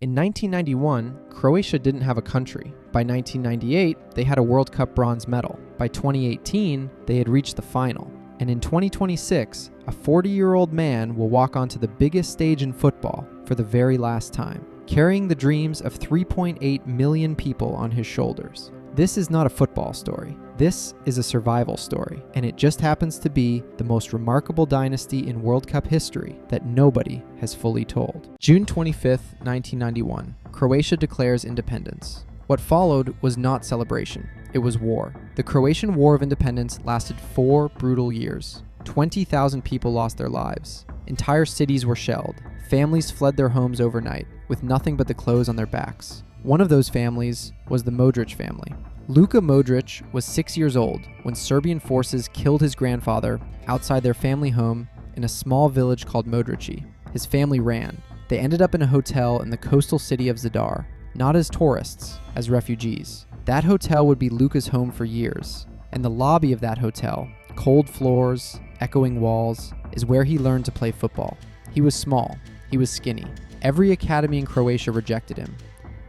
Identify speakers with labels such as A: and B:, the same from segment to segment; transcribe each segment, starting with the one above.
A: In 1991, Croatia didn't have a country. By 1998, they had a World Cup bronze medal. By 2018, they had reached the final. And in 2026, a 40-year-old man will walk onto the biggest stage in football for the very last time, carrying the dreams of 3.8 million people on his shoulders. This is not a football story. This is a survival story, and it just happens to be the most remarkable dynasty in World Cup history that nobody has fully told. June 25th, 1991, Croatia declares independence. What followed was not celebration, it was war. The Croatian War of Independence lasted 4 brutal years. 20,000 people lost their lives. Entire cities were shelled. Families fled their homes overnight, with nothing but the clothes on their backs. One of those families was the Modric family. Luka Modrić was 6 years old when Serbian forces killed his grandfather outside their family home in a small village called Modrići. His family ran. They ended up in a hotel in the coastal city of Zadar, not as tourists, as refugees. That hotel would be Luka's home for years, and the lobby of that hotel, cold floors, echoing walls, is where he learned to play football. He was small. He was skinny. Every academy in Croatia rejected him.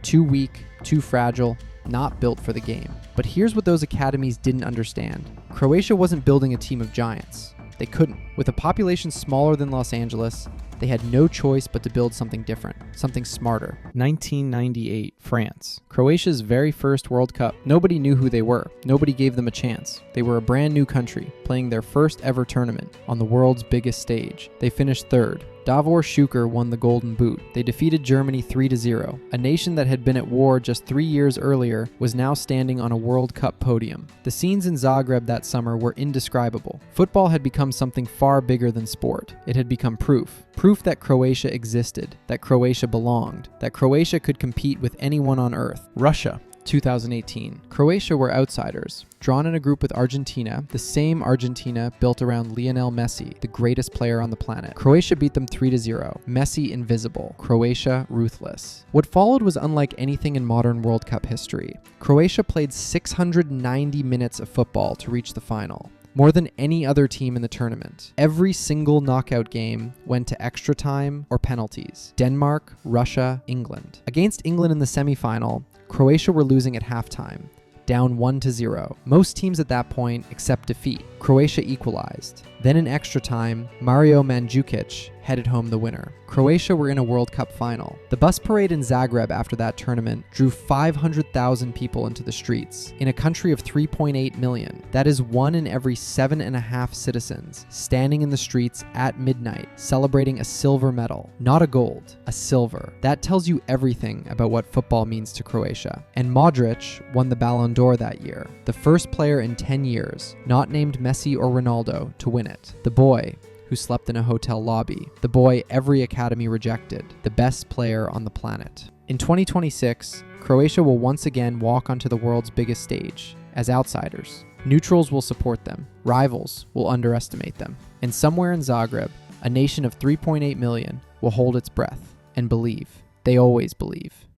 A: Too weak, too fragile, not built for the game. But here's what those academies didn't understand. Croatia wasn't building a team of giants. They couldn't. With a population smaller than Los Angeles, they had no choice but to build something different, something smarter. 1998, France. Croatia's very first World Cup. Nobody knew who they were. Nobody gave them a chance. They were a brand new country, playing their first ever tournament on the world's biggest stage. They finished third. Davor Šuker won the Golden Boot. They defeated Germany 3-0. A nation that had been at war just 3 years earlier was now standing on a World Cup podium. The scenes in Zagreb that summer were indescribable. Football had become something far bigger than sport. It had become proof. Proof that Croatia existed, that Croatia belonged, that Croatia could compete with anyone on earth. Russia. 2018. Croatia were outsiders, drawn in a group with Argentina, the same Argentina built around Lionel Messi, the greatest player on the planet. Croatia beat them 3-0. Messi invisible. Croatia ruthless. What followed was unlike anything in modern World Cup history. Croatia played 690 minutes of football to reach the final. More than any other team in the tournament. Every single knockout game went to extra time or penalties. Denmark, Russia, England. Against England in the semifinal, Croatia were losing at halftime, down 1-0. Most teams at that point accept defeat. Croatia equalized. Then in extra time, Mario Mandzukic headed home the winner. Croatia were in a World Cup final. The bus parade in Zagreb after that tournament drew 500,000 people into the streets. In a country of 3.8 million, that is 1 in every 7.5 citizens standing in the streets at midnight celebrating a silver medal. Not a gold, a silver. That tells you everything about what football means to Croatia. And Modric won the Ballon d'Or that year, the first player in 10 years, not named Messi or Ronaldo, to win it. The boy who slept in a hotel lobby, the boy every academy rejected, the best player on the planet. In 2026, Croatia will once again walk onto the world's biggest stage as outsiders. Neutrals will support them, rivals will underestimate them, and somewhere in Zagreb, a nation of 3.8 million will hold its breath and believe. They always believe.